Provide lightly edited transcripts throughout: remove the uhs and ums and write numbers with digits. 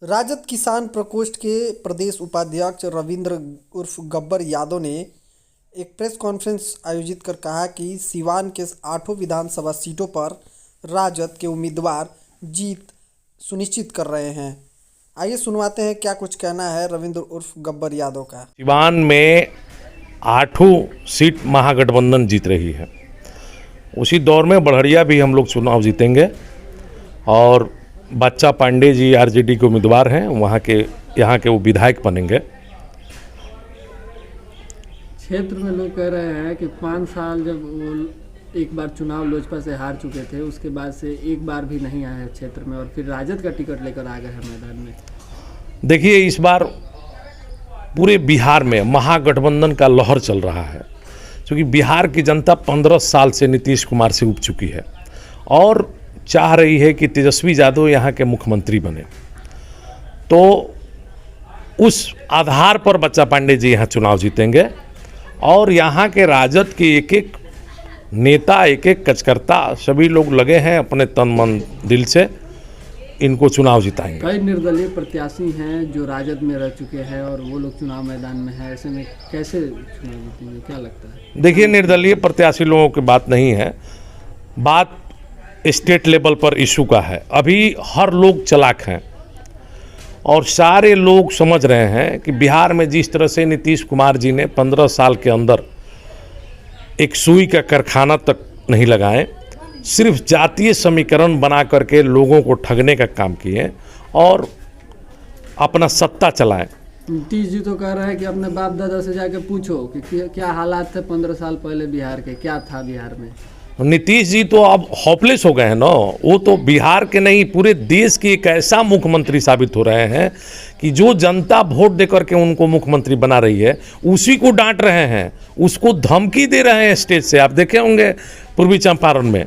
राजद किसान प्रकोष्ठ के प्रदेश उपाध्यक्ष रविंद्र उर्फ गब्बर यादव ने एक प्रेस कॉन्फ्रेंस आयोजित कर कहा कि सिवान के 8 विधानसभा सीटों पर राजद के उम्मीदवार जीत सुनिश्चित कर रहे हैं। आइए सुनवाते हैं क्या कुछ कहना है रविंद्र उर्फ गब्बर यादव का। सिवान में 8 सीट महागठबंधन जीत रही है। उसी दौर में बड़हरिया भी हम लोग चुनाव जीतेंगे और बच्चा पांडे जी आरजेडी के उम्मीदवार हैं, यहाँ के वो विधायक बनेंगे। क्षेत्र में लोग कह रहे हैं कि 5 साल जब वो एक बार चुनाव लोजपा से हार चुके थे, उसके बाद से एक बार भी नहीं आए हैं क्षेत्र में और फिर राजद का टिकट लेकर आ गए हैं मैदान में। देखिए, इस बार पूरे बिहार में महागठबंधन का लहर चल रहा है, क्योंकि बिहार की जनता 15 साल से नीतीश कुमार से उब चुकी है और चाह रही है कि तेजस्वी यादव यहाँ के मुख्यमंत्री बने। तो उस आधार पर बच्चा पांडे जी यहाँ चुनाव जीतेंगे और यहाँ के राजद के एक एक नेता, एक एक कार्यकर्ता, सभी लोग लगे हैं अपने तन मन दिल से इनको चुनाव जिताएंगे। कई निर्दलीय प्रत्याशी हैं जो राजद में रह चुके हैं और वो लोग चुनाव मैदान में हैं, ऐसे में कैसे चुनाव जीतेंगे, क्या लगता है? देखिए, निर्दलीय प्रत्याशी लोगों की बात नहीं है, बात स्टेट लेवल पर इशू का है। अभी हर लोग चालाक हैं और सारे लोग समझ रहे हैं कि बिहार में जिस तरह से नीतीश कुमार जी ने 15 साल के अंदर एक सुई का कारखाना तक नहीं लगाए, सिर्फ जातीय समीकरण बना करके लोगों को ठगने का काम किए और अपना सत्ता चलाएं। नीतीश जी तो कह रहे हैं कि अपने बाप दादा से जाके पूछो कि क्या हालात थे 15 साल पहले बिहार के, क्या था बिहार में। नीतीश जी तो अब होपलेस हो गए हैं ना, वो तो बिहार के नहीं पूरे देश के एक ऐसा मुख्यमंत्री साबित हो रहे हैं कि जो जनता वोट देकर के उनको मुख्यमंत्री बना रही है उसी को डांट रहे हैं, उसको धमकी दे रहे हैं स्टेज से। आप देखे होंगे पूर्वी चंपारण में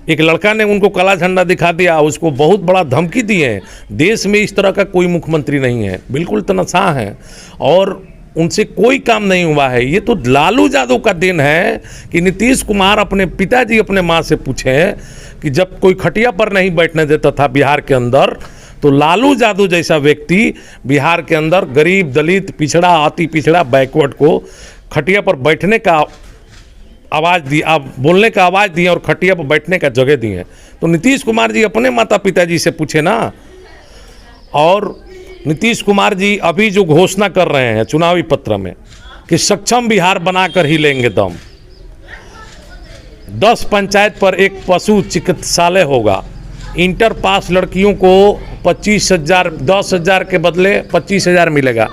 एक लड़का ने उनको काला झंडा दिखा दिया, उसको बहुत बड़ा धमकी दी है। देश में इस तरह का कोई मुख्यमंत्री नहीं है, बिल्कुल तनख्वाह है और उनसे कोई काम नहीं हुआ है। ये तो लालू यादव का दिन है कि नीतीश कुमार अपने पिताजी अपने माँ से पूछे कि जब कोई खटिया पर नहीं बैठने देता था बिहार के अंदर, तो लालू यादव जैसा व्यक्ति बिहार के अंदर गरीब, दलित, पिछड़ा, अति पिछड़ा, बैकवर्ड को खटिया पर बैठने का आवाज़ दी, आप बोलने का आवाज़ दिए और खटिया पर बैठने का जगह दिए। तो नीतीश कुमार जी अपने माता पिताजी से पूछे ना। और नीतीश कुमार जी अभी जो घोषणा कर रहे हैं चुनावी पत्र में कि सक्षम बिहार बनाकर ही लेंगे दम, 10 पंचायत पर एक पशु चिकित्सालय होगा, इंटर पास लड़कियों को 25,000, 10,000 के बदले 25,000 मिलेगा।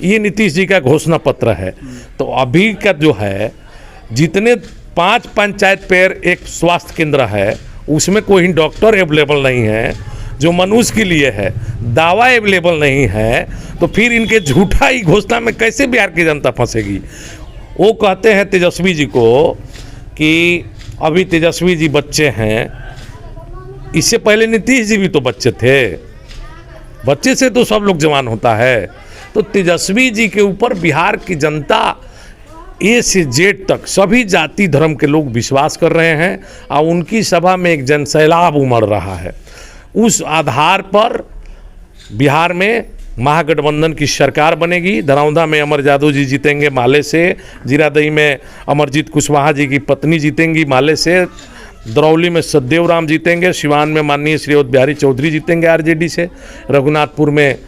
ये नीतीश जी का घोषणा पत्र है। तो अभी का जो है जितने 5 पंचायत पर एक स्वास्थ्य केंद्र है उसमें कोई डॉक्टर अवेलेबल नहीं है, जो मनुष्य के लिए है, दवा अवेलेबल नहीं है, तो फिर इनके झूठा ही घोषणा में कैसे बिहार की जनता फंसेगी। वो कहते हैं तेजस्वी जी को कि अभी तेजस्वी जी बच्चे हैं, इससे पहले नीतीश जी भी तो बच्चे थे, बच्चे से तो सब लोग जवान होता है। तो तेजस्वी जी के ऊपर बिहार की जनता ए से जेड तक सभी जाति धर्म के लोग विश्वास कर रहे हैं और उनकी सभा में एक जनसैलाब उमड़ रहा है। उस आधार पर बिहार में महागठबंधन की सरकार बनेगी। धरौंधा में अमर यादव जी जीतेंगे माले से, जीरादई में अमरजीत कुशवाहा जी की पत्नी जीतेंगी माले से, दरौली में सतदेव राम जीतेंगे, सिवान में माननीय श्री अयोध्या बिहारी चौधरी जीतेंगे आरजेडी से, रघुनाथपुर में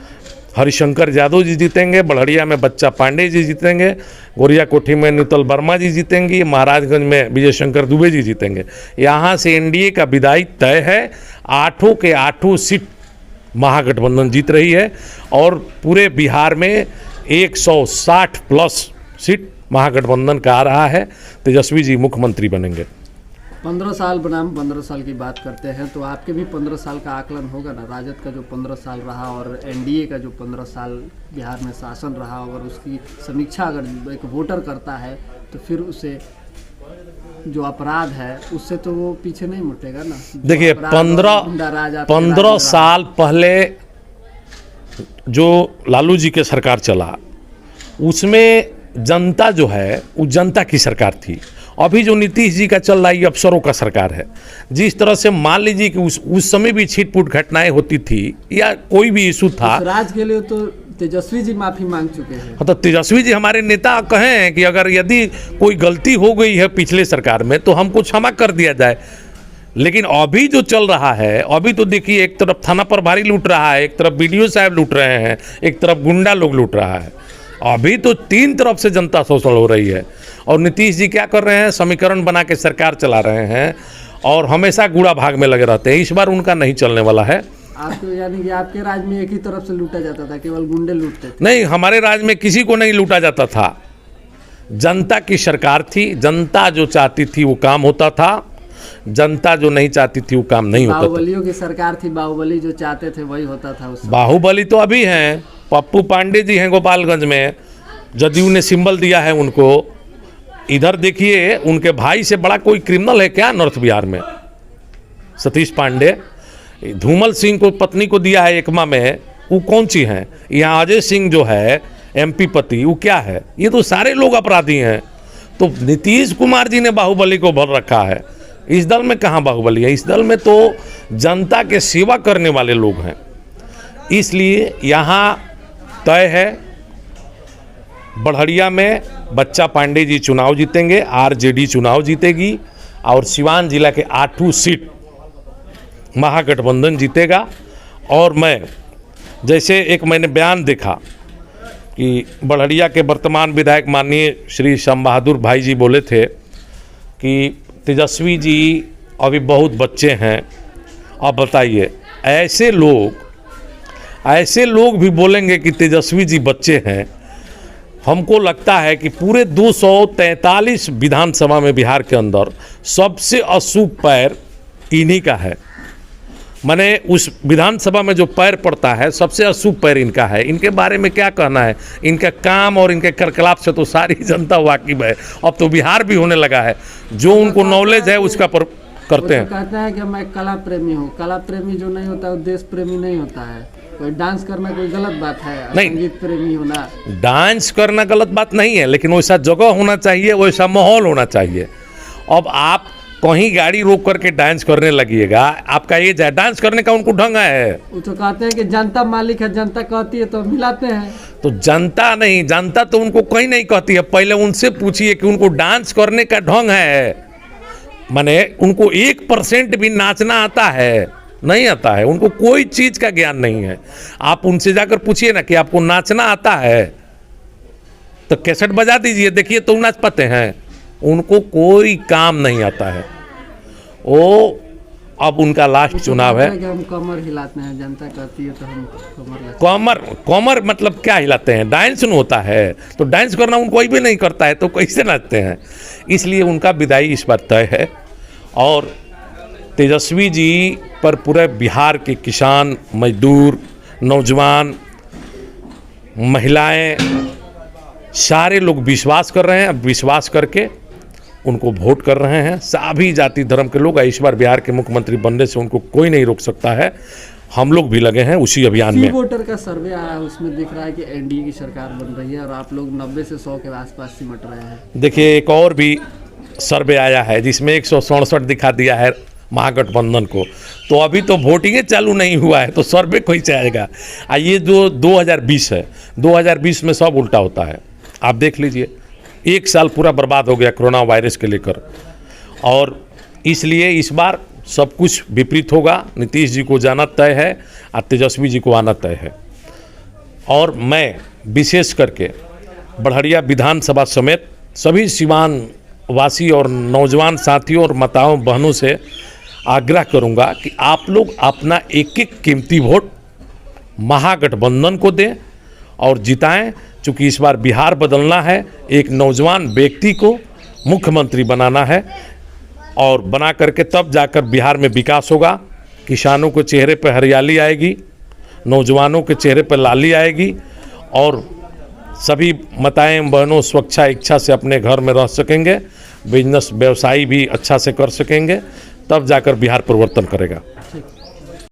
हरिशंकर यादव जी जीतेंगे, बड़हरिया में बच्चा पांडे जी जीतेंगे, गोरिया कोठी में नुतल वर्मा जी जीतेंगी, महाराजगंज में विजय शंकर दुबे जी जीतेंगे। यहाँ से एनडीए का विदाई तय है। 8 के 8 सीट महागठबंधन जीत रही है और पूरे बिहार में 160 प्लस सीट महागठबंधन का आ रहा है। तेजस्वी जी मुख्यमंत्री बनेंगे। 15 साल बनाम 15 साल की बात करते हैं तो आपके भी 15 साल का आकलन होगा ना। राजद का जो 15 साल रहा और एनडीए का जो 15 साल बिहार में शासन रहा, और उसकी समीक्षा अगर एक वोटर करता है तो फिर उसे जो अपराध है उससे तो वो पीछे नहीं मुटेगा ना। देखिए, 15 साल पहले जो लालू जी के सरकार चला उसमें जनता जो है वो जनता की सरकार थी अभी जो नीतीश जी का चल रहा है ये अफसरों का सरकार है। जिस तरह से मान लीजिए कि उस समय भी छिटपुट घटनाएं होती थी या कोई भी इशू था, इस राज के लिए तो तेजस्वी जी माफी मांग चुके हैं। तो तेजस्वी जी हमारे नेता कहें कि अगर यदि कोई गलती हो गई है पिछले सरकार में तो हमको क्षमा कर दिया जाए। लेकिन अभी जो चल रहा है, अभी तो देखिए एक तरफ थाना प्रभारी लूट रहा है, एक तरफ बीडीओ साहब लूट रहे हैं, एक तरफ गुंडा लोग लूट रहा है। अभी तो तीन तरफ से जनता शोषण हो रही है। और नीतीश जी क्या कर रहे हैं, समीकरण बना के सरकार चला रहे हैं और हमेशा गुड़ा भाग में लगे रहते हैं। इस बार उनका नहीं चलने वाला है। आपको यानी कि आपके राज्य में एक ही तरफ से लूटा जाता था, केवल गुंडे लूटते थे? नहीं, हमारे राज्य में किसी को नहीं लूटा जाता था। जनता की सरकार थी, जनता जो चाहती थी वो काम होता था, जनता जो नहीं चाहती थी वो काम नहीं होता था। बाहुबलियों की सरकार थी, बाहुबली जो चाहते थे वही होता था उस समय। बाहुबली तो अभी हैं, पप्पू पांडे जी हैं गोपालगंज में, जदयू ने सिंबल दिया है उनको। इधर देखिए उनके भाई से बड़ा कोई क्रिमिनल है क्या नॉर्थ बिहार में? सतीश पांडे। धूमल सिंह को पत्नी को दिया है एकमा में, वो कौन सी हैं? यहाँ अजय सिंह जो है एमपी पति, वो क्या है? ये तो सारे लोग अपराधी हैं। तो नीतीश कुमार जी ने बाहुबली को भर रखा है। इस दल में कहाँ बाहुबली है? इस दल में तो जनता के सेवा करने वाले लोग हैं। इसलिए यहाँ तय है बढ़िया में बच्चा पांडे जी चुनाव जीतेंगे, आरजेडी चुनाव जीतेगी और सिवान जिला के 8 सीट महागठबंधन जीतेगा। और मैं जैसे एक मैंने बयान देखा कि बढ़िया के वर्तमान विधायक माननीय श्री श्याम बहादुर भाई जी बोले थे कि तेजस्वी जी अभी बहुत बच्चे हैं। अब बताइए, ऐसे लोग भी बोलेंगे कि तेजस्वी जी बच्चे हैं। हमको लगता है कि पूरे 243 विधानसभा में बिहार के अंदर सबसे अशुभ पैर इन्हीं का है। माने उस विधानसभा में जो पैर पड़ता है सबसे अशुभ पैर इनका है। इनके बारे में क्या कहना है? इनका काम और इनके कार्यकलाप से तो सारी जनता वाकिफ है। अब तो बिहार भी होने लगा है, जो उनको नॉलेज है उसका पर करते हैं। कहते हैं कि मैं कला प्रेमी हूँ। कला प्रेमी जो नहीं होता वो देश प्रेमी नहीं होता है। कोई डांस करना कोई गलत बात है? नहीं, संगीत प्रेमी होना, डांस करना गलत बात नहीं है, लेकिन वैसा जगह होना चाहिए, वैसा माहौल होना चाहिए। अब आप कहीं गाड़ी रोक करके डांस करने लगिएगा, आपका एज है, डांस करने का उनको ढंग है। वो तो कहते हैं कि जनता मालिक है, जनता कहती है तो मिलाते हैं। तो जनता नहीं, जनता तो उनको कहीं नहीं कहती है। पहले उनसे पूछिए कि उनको डांस करने का ढंग है। माने उनको 1% भी नाचना आता है? नहीं आता है। उनको कोई चीज का ज्ञान नहीं है। आप उनसे जाकर पूछिए ना कि आपको नाचना आता है, तो कैसेट बजा दीजिए, देखिए तो नाच पाते हैं। उनको कोई काम नहीं आता है। वो अब उनका लास्ट चुनाव है। कि हम कमर हिलाते हैं, जनता कहती है तो हम कमर कमर मतलब क्या हिलाते हैं? डांस न होता है, तो डांस करना उनको कोई भी नहीं करता है, तो कैसे नाचते हैं? इसलिए उनका विदाई इस बार तय है। और तेजस्वी जी पर पूरे बिहार के किसान, मजदूर, नौजवान, महिलाएं, सारे लोग विश्वास कर रहे हैं। अब विश्वास करके उनको वोट कर रहे हैं। सभी जाति धर्म के लोग। इस बार बिहार के मुख्यमंत्री बनने से उनको कोई नहीं रोक सकता है। हम लोग भी लगे हैं उसी अभियान में। वोटर का सर्वे आया है, उसमें दिख रहा है कि एनडीए की सरकार बन रही है और आप लोग 90 से 100 के आसपास सिमट रहे हैं। देखिए, एक और भी सर्वे आया है जिसमें 167 दिखा दिया है महागठबंधन को। तो अभी तो वोटिंग चालू नहीं हुआ है, तो सर्वे कोई चाहेगा? ये जो 2020 है, 2020 में सब उल्टा होता है। आप देख लीजिए, एक साल पूरा बर्बाद हो गया कोरोना वायरस के लेकर। और इसलिए इस बार सब कुछ विपरीत होगा। नीतीश जी को जाना तय है और तेजस्वी जी को आना तय है। और मैं विशेष करके बढ़िया विधानसभा समेत सभी सिवान वासी और नौजवान साथियों और माताओं बहनों से आग्रह करूंगा कि आप लोग अपना एक एक कीमती वोट महागठबंधन को दें और जिताएं। चूँकि इस बार बिहार बदलना है, एक नौजवान व्यक्ति को मुख्यमंत्री बनाना है और बना करके तब जाकर बिहार में विकास होगा। किसानों के चेहरे पर हरियाली आएगी, नौजवानों के चेहरे पर लाली आएगी और सभी माताएं बहनों स्वच्छा इच्छा से अपने घर में रह सकेंगे, बिजनेस व्यवसाय भी अच्छा से कर सकेंगे, तब जाकर बिहार परिवर्तन करेगा।